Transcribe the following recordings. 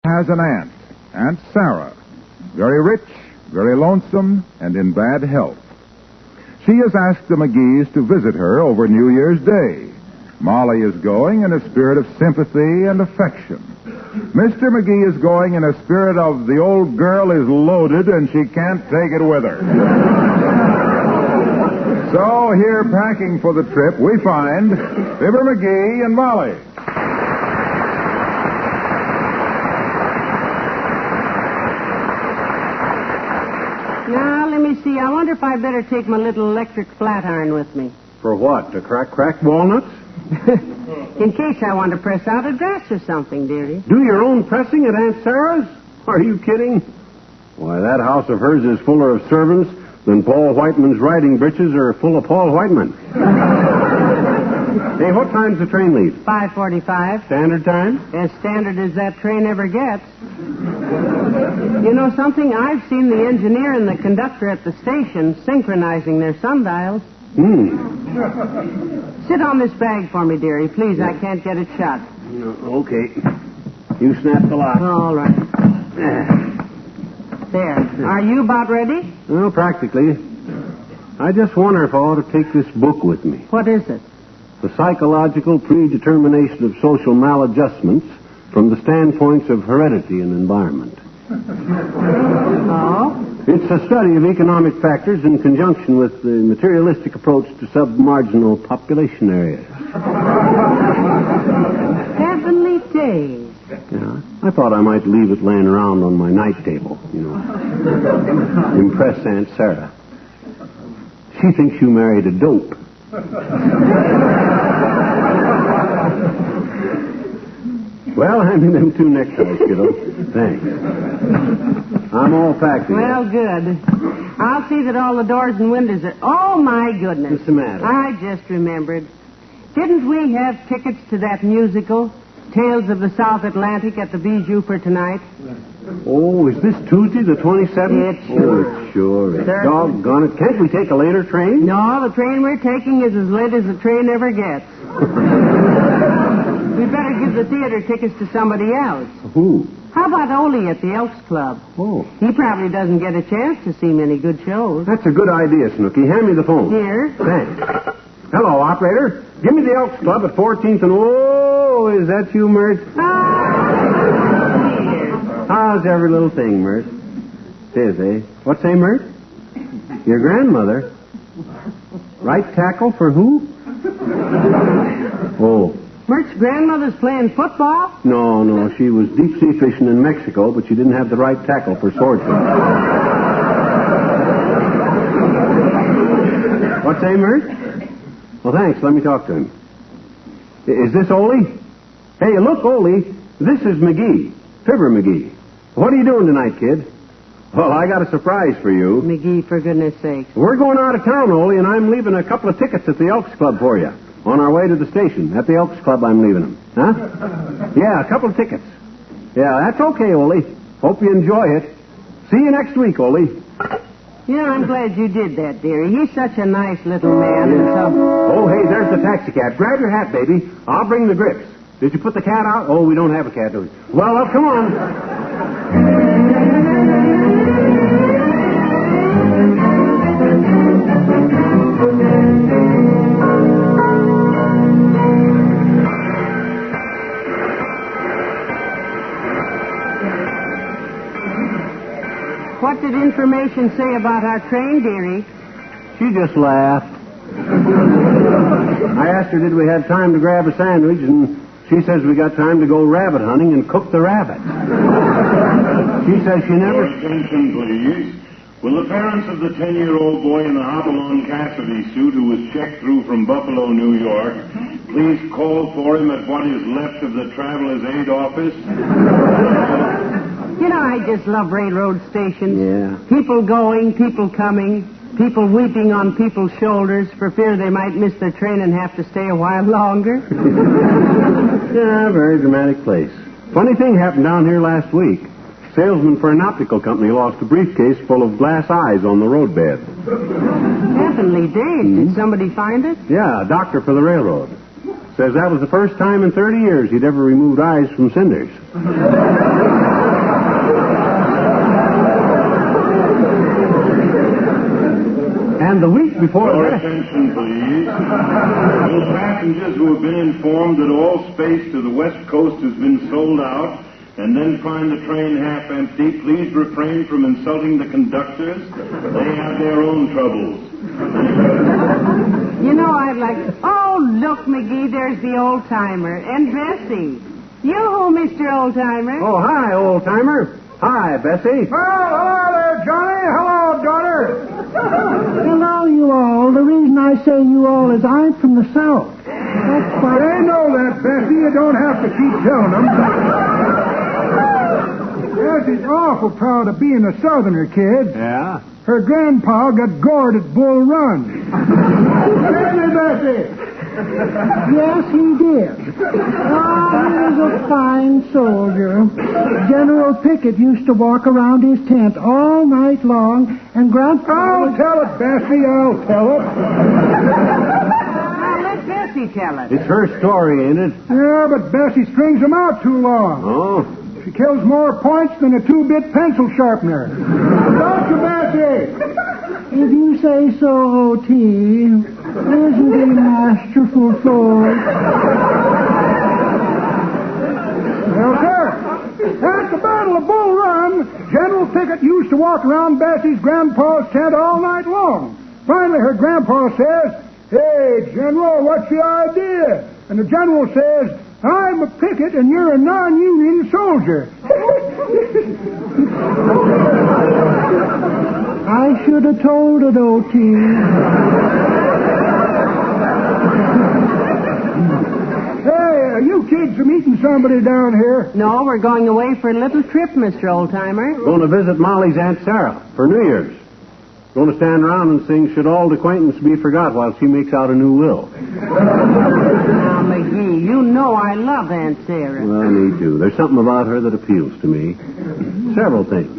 Has an aunt, Aunt Sarah, very rich, very lonesome, and in bad health. She has asked the McGees to visit her over New Year's Day. Molly is going in a spirit of sympathy and affection. Mr. McGee is going in a spirit of the old girl is loaded and she can't take it with her. So here, packing for the trip, we find Fibber McGee and Molly. Now, let me see. I wonder if I better take my little electric flat iron with me. For what? To crack walnuts? In case I want to press out a dress or something, dearie. Do your own pressing at Aunt Sarah's? Are you kidding? Why, that house of hers is fuller of servants than Paul Whiteman's riding breeches are full of Paul Whiteman. Hey, what time's the train leave? 5:45. Standard time? As standard as that train ever gets. You know something? I've seen the engineer and the conductor at the station synchronizing their sundials. Sit on this bag for me, dearie. Please, I can't get it shut. Okay. You snap the lock. All right. There. Are you about ready? Well, practically. I just wonder if I ought to take this book with me. What is it? The Psychological Predetermination of Social Maladjustments from the Standpoints of Heredity and Environment. Oh? It's a study of economic factors in conjunction with the materialistic approach to submarginal population areas. Heavenly days. Yeah, I thought I might leave it laying around on my night table, Impress Aunt Sarah. She thinks you married a dope. Well, hand me them 2 neckties, kiddo. Thanks. I'm all packed here. Well, good. I'll see that all the doors and windows are... Oh, my goodness. What's the matter? I just remembered. Didn't we have tickets to that musical, Tales of the South Atlantic, at the Bijou for tonight? Oh, is this Tuesday, the 27th? It sure Oh, it sure is. Certainly. Doggone it. Can't we take a later train? No, the train we're taking is as late as the train ever gets. We'd better give the theater tickets to somebody else. Who? How about Ole at the Elks Club? Oh. He probably doesn't get a chance to see many good shows. That's a good idea, Snooky. Hand me the phone. Here. Thanks. Hello, operator. Give me the Elks Club at 14th and... Oh, is that you, Mert? How's every little thing, Mert? Tis, eh? What's say, Mert? Your grandmother. Right tackle for who? Oh. Mert's grandmother's playing football? No. She was deep-sea fishing in Mexico, but she didn't have the right tackle for swordfish. What's say, Mert? Well, thanks. Let me talk to him. Is this Ole? Hey, look, Ole. This is McGee. Fibber McGee. What are you doing tonight, kid? Well, I got a surprise for you. McGee, for goodness sake. We're going out of town, Ole, and I'm leaving a couple of tickets at the Elks Club for you. On our way to the station. At the Elks Club, I'm leaving them. Huh? Yeah, a couple of tickets. Yeah, that's okay, Ole. Hope you enjoy it. See you next week, Ole. Yeah, I'm glad you did that, dearie. He's such a nice little man and so... Oh, hey, there's the taxi cab. Grab your hat, baby. I'll bring the grips. Did you put the cat out? Oh, we don't have a cat, do we? Well, come on. What did information say about our train, dearie? She just laughed. I asked her, did we have time to grab a sandwich, and she says we got time to go rabbit hunting and cook the rabbit. She says she never... Your attention, please. Will the parents of the 10-year-old boy in the Hopalong Cassidy suit who was checked through from Buffalo, New York, please call for him at what is left of the Traveler's Aid office? You know, I just love railroad stations. Yeah. People going, people coming, people weeping on people's shoulders for fear they might miss their train and have to stay a while longer. Yeah, very dramatic place. Funny thing happened down here last week. Salesman for an optical company lost a briefcase full of glass eyes on the roadbed. Heavenly days. Did somebody find it? Yeah, a doctor for the railroad. Says that was the first time in 30 years he'd ever removed eyes from cinders. for? Your attention, please. Will passengers who have been informed that all space to the west coast has been sold out and then find the train half empty, please refrain from insulting the conductors. They have their own troubles. You know, I'd like... Oh, look, McGee, there's the old-timer. And Bessie. Yoo-hoo, Mr. Old-timer. Oh, hi, old-timer. Hi, Bessie. Well, hello there, Johnny. Hello, daughter. Hello, you all. The reason I say you all is I'm from the South. That's why... They know that, Bessie. You don't have to keep telling them. Bessie's awful proud of being a Southerner, kid. Yeah? Her grandpa got gored at Bull Run. Didn't he, Bessie? Yes, he did. Oh, he was a fine soldier. General Pickett used to walk around his tent all night long, and Grandpa... I'll tell it, Bessie. I'll tell it. Now, let Bessie tell it. It's her story, ain't it? Yeah, but Bessie strings them out too long. Oh? She kills more points than a 2-bit pencil sharpener. Don't you, Bessie? If you say so, O.T., isn't he masterful, folks? Well, sir, at the Battle of Bull Run, General Pickett used to walk around Bessie's grandpa's tent all night long. Finally, her grandpa says, "Hey, General, what's the idea?" And the general says, "I'm a picket and you're a non-union soldier." I should have told it, O.T. Hey, you kids are meeting somebody down here. No, we're going away for a little trip, Mr. Old-timer. Going to visit Molly's Aunt Sarah for New Year's. Going to stand around and sing "Should Old Acquaintance Be Forgot" while she makes out a new will. Now, McGee, you know I love Aunt Sarah. Well, me too. There's something about her that appeals to me. Several things.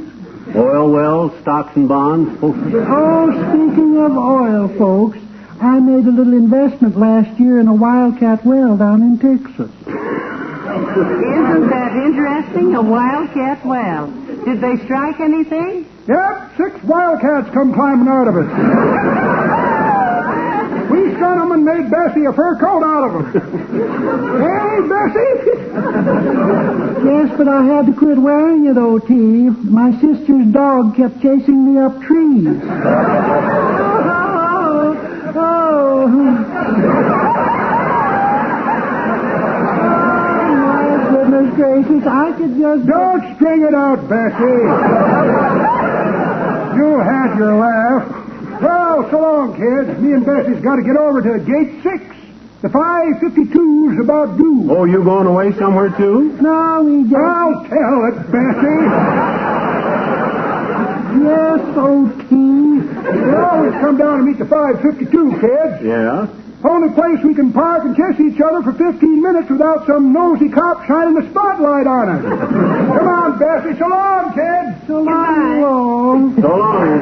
Oil wells, stocks and bonds. Oh, speaking of oil, folks, I made a little investment last year in a wildcat well down in Texas. Isn't that interesting? A wildcat well. Did they strike anything? Yep, 6 wildcats come climbing out of it. We shot them and made Bessie a fur coat out of them. Hey, Bessie? Yes, but I had to quit wearing it, O.T. My sister's dog kept chasing me up trees. Oh, my goodness gracious, I could just... Don't string it out, Bessie. You had your laugh. Well, so long, kids. Me and Bessie's got to get over to gate 6. The 5:52's about due. Oh, you going away somewhere, too? No, we just... I'll tell it, Bessie. Yes, O.T. We always come down to meet the 5:52, kids. Yeah? Only place we can park and kiss each other for 15 minutes without some nosy cop shining the spotlight on us. Come on, Bessie. So long, kids. So long. So long.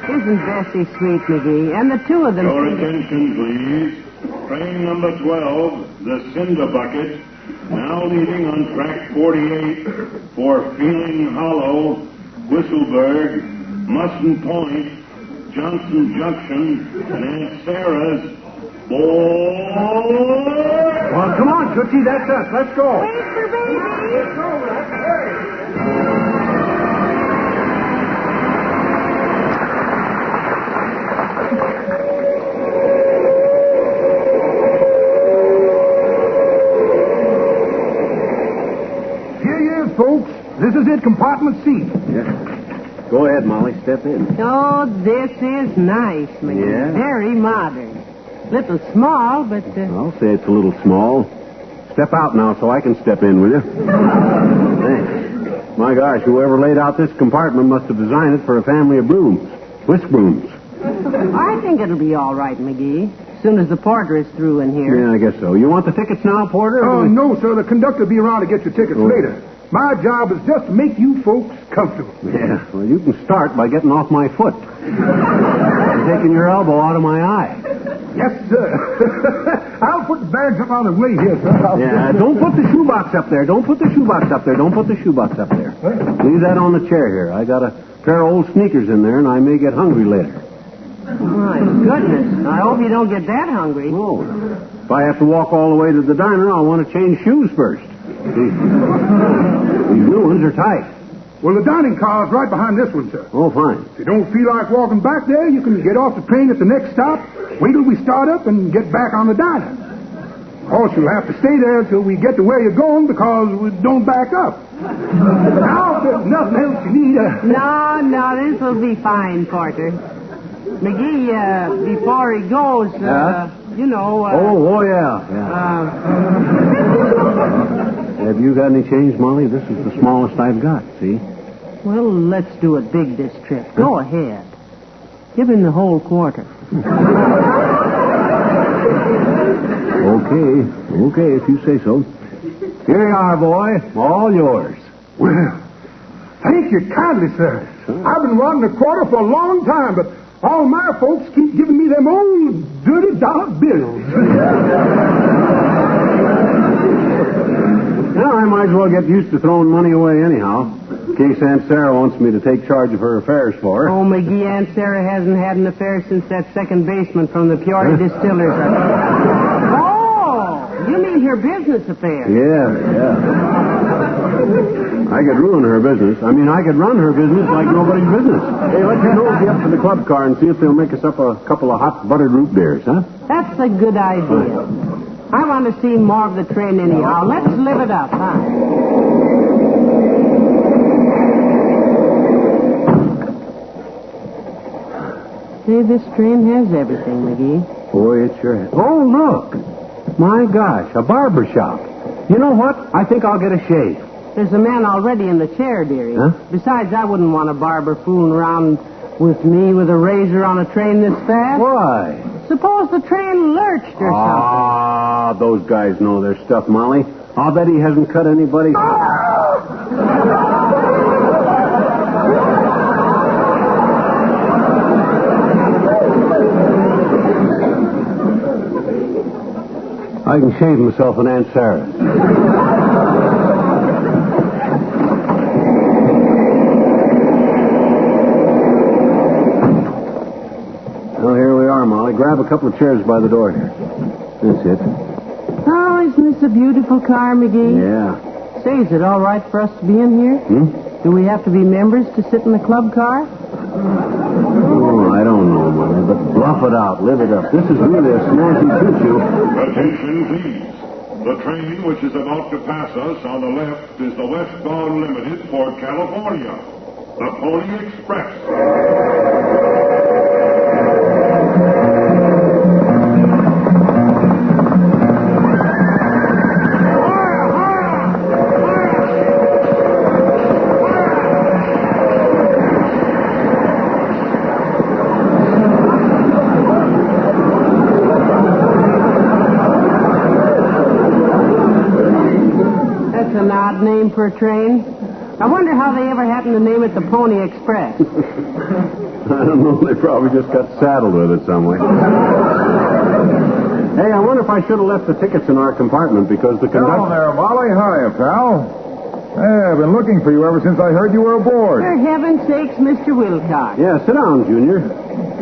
Isn't Bessie sweet, McGee? And the two of them... Your attention, please. Train number 12, the Cinder Bucket, now leaving on track 48 for Feeling Hollow, Whistleburg, Musson Point, Johnson Junction, and Aunt Sarah's Boy. Well, come on, Tootsie. That's us. Let's go. Wait for baby. Let's go, Rex. Hey. Folks, this is it, compartment C. Yeah. Go ahead, Molly. Step in. Oh, this is nice, McGee. Yeah? Very modern. Little small, but... I'll say it's a little small. Step out now so I can step in, will you? Thanks. My gosh, whoever laid out this compartment must have designed it for a family of brooms. Whisk brooms. I think it'll be all right, McGee. As soon as the porter is through in here. Yeah, I guess so. You want the tickets now, Porter? Oh, no, sir. The conductor will be around to get your tickets later. My job is just to make you folks comfortable. Yeah, well, you can start by getting off my foot. And taking your elbow out of my eye. Yes, sir. I'll put the bags up on the way here, sir. Yeah, don't put the shoebox up there. Don't put the shoebox up there. Don't put the shoebox up there. Leave that on the chair here. I got a pair of old sneakers in there, and I may get hungry later. My goodness. I hope you don't get that hungry. Oh. If I have to walk all the way to the diner, I'll want to change shoes first. These new ones are tight. Well, the dining car's right behind this one, sir. Oh, fine. If you don't feel like walking back there, you can get off the train at the next stop, wait till we start up, and get back on the diner. Of course, you'll have to stay there until we get to where you're going because we don't back up. Now, if there's nothing else you need... No, this will be fine, Porter. McGee, before he goes, you know... yeah. Have you got any change, Molly? This is the smallest I've got, see? Well, let's do it big this trip. Go ahead. Give him the whole quarter. Okay, if you say so. Here you are, boy. All yours. Well, thank you kindly, sir. I've been wanting a quarter for a long time, but all my folks keep giving me them old dirty dollar bills. Well, I might as well get used to throwing money away anyhow, in case Aunt Sarah wants me to take charge of her affairs for her. Oh, McGee, Aunt Sarah hasn't had an affair since that second baseman from the Peoria Distillers. Oh, you mean her business affair? Yeah. I could ruin her business. I could run her business like nobody's business. Hey, let's head over up to the club car and see if they'll make us up a couple of hot buttered root beers, huh? That's a good idea. I want to see more of the train anyhow. Let's live it up, huh? See, this train has everything, McGee. Boy, it sure has. Oh, look. My gosh, a barber shop. You know what? I think I'll get a shave. There's a man already in the chair, dearie. Huh? Besides, I wouldn't want a barber fooling around with me with a razor on a train this fast. Why? Suppose the train lurched or something. Ah, those guys know their stuff, Molly. I'll bet he hasn't cut anybody. I can shave myself an Aunt Sarah. Well, here we are, Molly. Grab a couple of chairs by the door here. That's it. Oh, isn't this a beautiful car, McGee? Yeah. Say, is it all right for us to be in here? Do we have to be members to sit in the club car? Oh, I don't know, Molly, but bluff it out. Live it up. This is really a snazzy choo-choo. Attention, please. The train which is about to pass us on the left is the westbound limited for California, the Pony Express. An odd name for a train. I wonder how they ever happened to name it the Pony Express. I don't know. They probably just got saddled with it some way. Hey, I wonder if I should have left the tickets in our compartment because the conductor... Hello there, Molly. Hiya, pal. Hey, I've been looking for you ever since I heard you were aboard. For heaven's sakes, Mr. Wilcox. Yeah, sit down, Junior.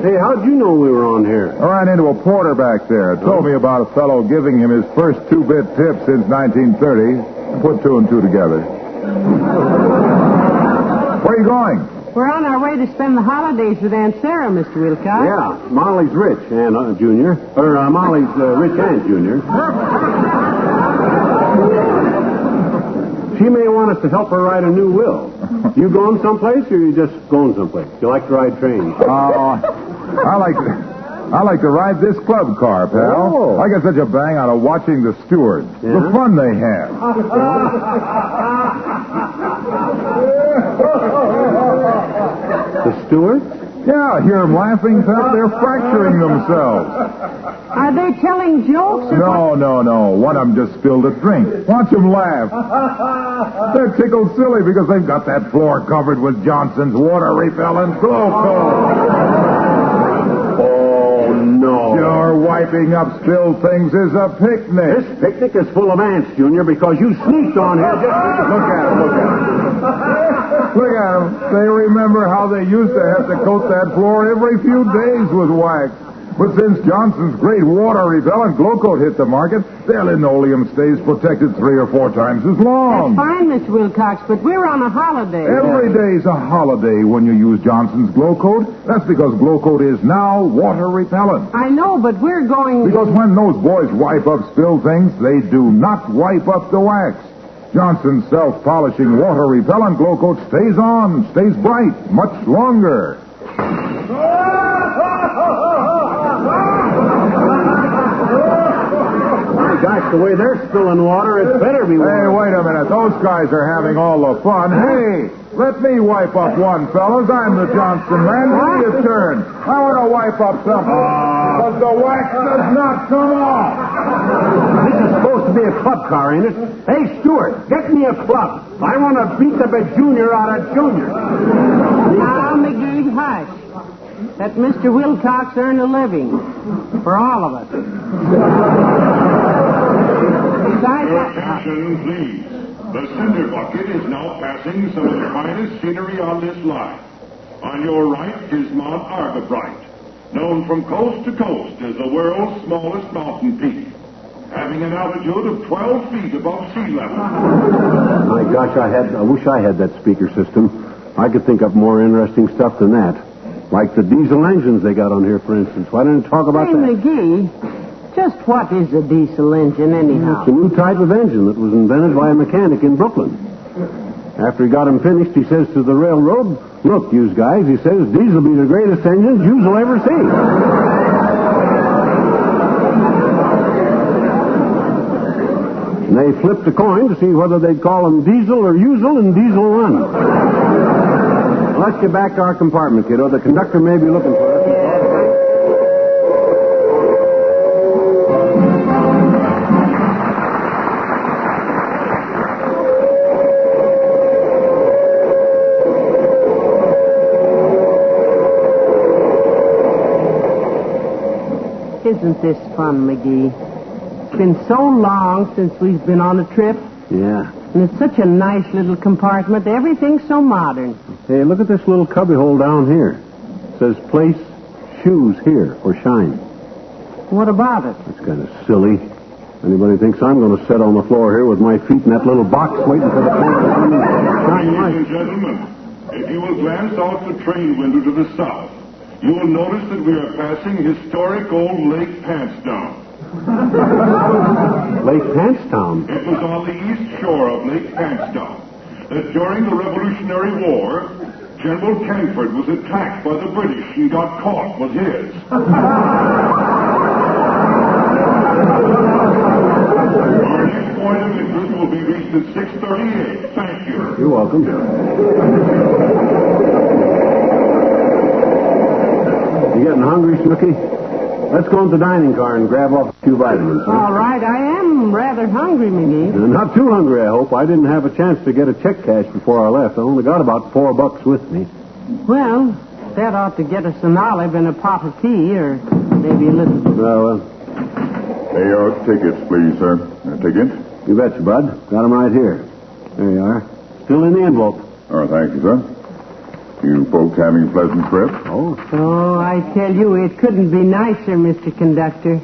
Hey, how'd you know we were on here? I ran into a porter back there. Told me about a fellow giving him his first 2-bit tip since 1930. Put two and two together. Where are you going? We're on our way to spend the holidays with Aunt Sarah, Mr. Wilcox. Yeah, Molly's rich, Aunt Junior. Molly's rich Aunt Junior. She may want us to help her write a new will. You going someplace, or you just going someplace? You like to ride trains? I like to ride this club car, pal. Oh. I get such a bang out of watching the stewards. Yeah? The fun they have. The stewards? Yeah, hear them laughing, pal. They're fracturing themselves. Are they telling jokes? Or No. One of them just spilled a drink. Watch them laugh. They're tickled silly because they've got that floor covered with Johnson's water repellent glow coat. Oh, no. Sure Your wiping up spilled things is a picnic. This picnic is full of ants, Junior, because you sneaked on here just... Look at him, look at him. Look at them. They remember how they used to have to coat that floor every few days with wax. But since Johnson's great water-repellent glow coat hit the market, their linoleum stays protected 3 or 4 times as long. That's fine, Mr. Wilcox, but we're on a holiday. Every day's a holiday when you use Johnson's glow coat. That's because glow coat is now water-repellent. I know, but we're going... Because when those boys wipe up spilled things, they do not wipe up the wax. Johnson's self-polishing water-repellent glow coat stays on, stays bright, much longer. Gosh, the way they're spilling water, it better be water. Hey, wait a minute. Those guys are having all the fun. Hey, let me wipe up one, fellas. I'm the Johnson man. Give me a turn. I want to wipe up something. But the wax does not come off. This is supposed to be a club car, ain't it? Hey, Stewart, get me a club. I want to beat the Junior out of Junior. Now, McGee, hush. Let Mr. Wilcox earn a living. For all of us. Attention, please. The cinder bucket is now passing some of the finest scenery on this line. On your right is Mount Argabright, known from coast to coast as the world's smallest mountain peak, having an altitude of 12 feet above sea level. My gosh, I wish I had that speaker system. I could think up more interesting stuff than that. Like the diesel engines they got on here, for instance. Why don't you talk about that? McGee, just what is a diesel engine, anyhow? It's a new type of engine that was invented by a mechanic in Brooklyn. After he got him finished, he says to the railroad, "Look, yous guys," he says, "these will be the greatest engines yous will ever see." And they flipped a coin to see whether they'd call him Diesel or Usel, and Diesel won. Let's get back to our compartment, kiddo. The conductor may be looking for us. Isn't this fun, McGee? It's been so long since we've been on a trip. Yeah. And it's such a nice little compartment. Everything's so modern. Hey, look at this little cubbyhole down here. It says place shoes here or shine. What about it? That's kind of silly. Anybody thinks I'm going to sit on the floor here with my feet in that little box waiting for the plane to come in? Shine Ladies light. and gentlemen, if you will glance out the train window to the south, you will notice that we are passing historic old Lake Pantsdown. Lake Pantsdown? It was on the east shore of Lake Pantsdown that during the Revolutionary War, General Canford was attacked by the British and got caught with his. Our next point of interest will be reached at 6:38. Thank you. You're welcome. You getting hungry, Snooky? Let's go into the dining car and grab off a few vitamins. Huh? All right, I am rather hungry, McGee. Not too hungry, I hope. I didn't have a chance to get a check cash before I left. I only got about $4 with me. Well, that ought to get us an olive and a pot of tea, or maybe a little... Well, Hey, your tickets, please, sir. Tickets? you betcha, bud. Got 'em right here. There you are. Still in the envelope. Oh, thank you, sir. You folks having a pleasant trip? Oh. Oh, I tell you, it couldn't be nicer, Mr. Conductor.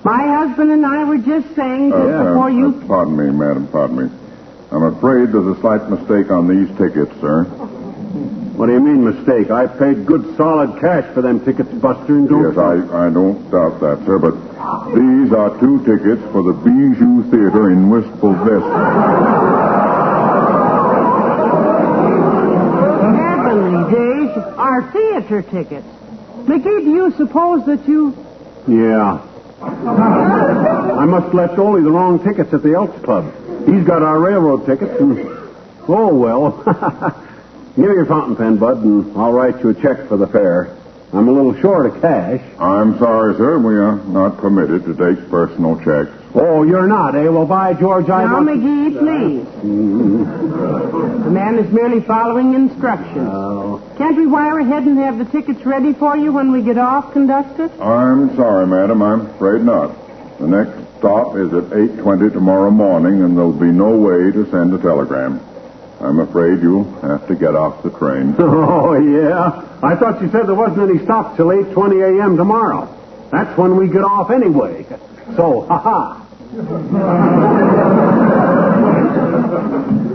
My husband and I were just saying just before you... Pardon me, madam, pardon me. I'm afraid there's a slight mistake on these tickets, sir. What do you mean, mistake? I paid good, solid cash for them tickets, Buster, and don't... Yes, I don't doubt that, sir, but these are 2 tickets for the Bijou Theater in Wistful Vista. Heavenly days, our theater tickets. McGee, do you suppose that you... Yeah. I must have left Ole the wrong tickets at the Elks Club. He's got our railroad tickets, and... Oh, well. Give me your fountain pen, Bud, and I'll write you a check for the fare. I'm a little short of cash. I'm sorry, sir. We are not permitted to take personal checks. Oh, you're not, eh? Well, by George, I... Now, McGee, please. The man is merely following instructions. Oh. Can't we wire ahead and have the tickets ready for you when we get off, conductor? I'm sorry, madam. I'm afraid not. The next stop is at 8:20 tomorrow morning, and there'll be no way to send a telegram. I'm afraid you'll have to get off the train. Oh, yeah? I thought you said there wasn't any stop till 8:20 a.m. tomorrow. That's when we get off anyway. So, ha-ha.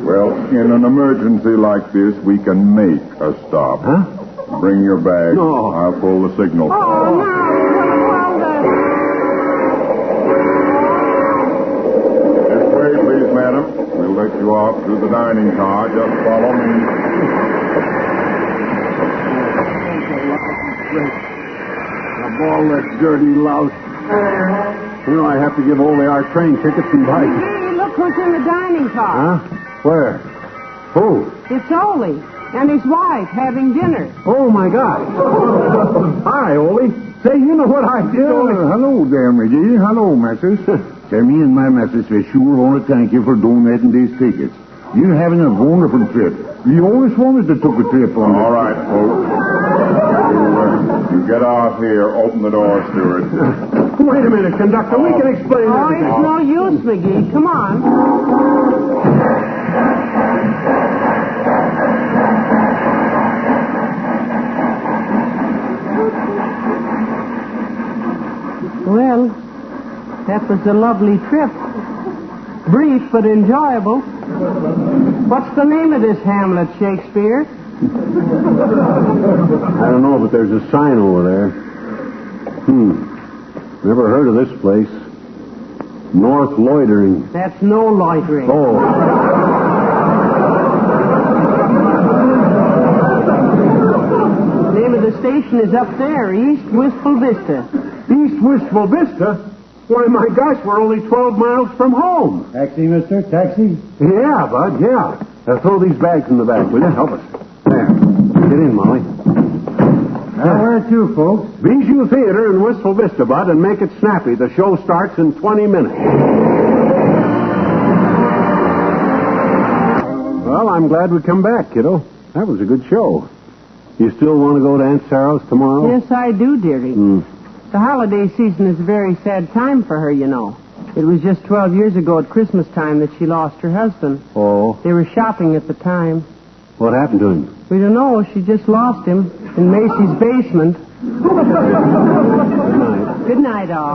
Well, in an emergency like this, we can make a stop. Huh? Bring your bag. No. I'll pull the signal. Oh, no. This way, please, madam. We'll let you off through the dining car. Just follow me. Of all that dirty louse. You know, I have to give Ole our train tickets and bike. Hey, look who's in the dining car. Huh? Where? Who? It's Ole and his wife having dinner. Oh, my God. Hi, Ole. Say, you know what I did, Ole? Hello there, McGee. Hello, missus. Say, me and my missus, we sure want to thank you for donating these tickets. You're having a wonderful trip. We always wanted to take a trip on All right, folks. You get off here. Open the door, steward. Wait a minute, conductor. We can explain Oh, everything. it's no use, McGee. Come on. Well, that was a lovely trip. Brief but enjoyable. What's the name of this Hamlet, Shakespeare? I don't know, but there's a sign over there. Never heard of this place. North Loitering. That's no loitering. Oh. The name of the station is up there, East Wistful Vista. East Wistful Vista? Why, my gosh, we're only 12 miles from home. Taxi, mister? Taxi? Yeah, Bud, yeah. Throw these bags in the back, will you? Help us. There. Get in, Molly. Now, where to, folks? Bijou Theater in Wistful Vista, Bud, and make it snappy. The show starts in 20 minutes. Well, I'm glad we come back, kiddo. That was a good show. You still want to go to Aunt Sarah's tomorrow? Yes, I do, dearie. The holiday season is a very sad time for her, you know. It was just 12 years ago at Christmas time that she lost her husband. Oh. They were shopping at the time. What happened to him? We don't know. She just lost him in Macy's basement. Good night. Good night, all.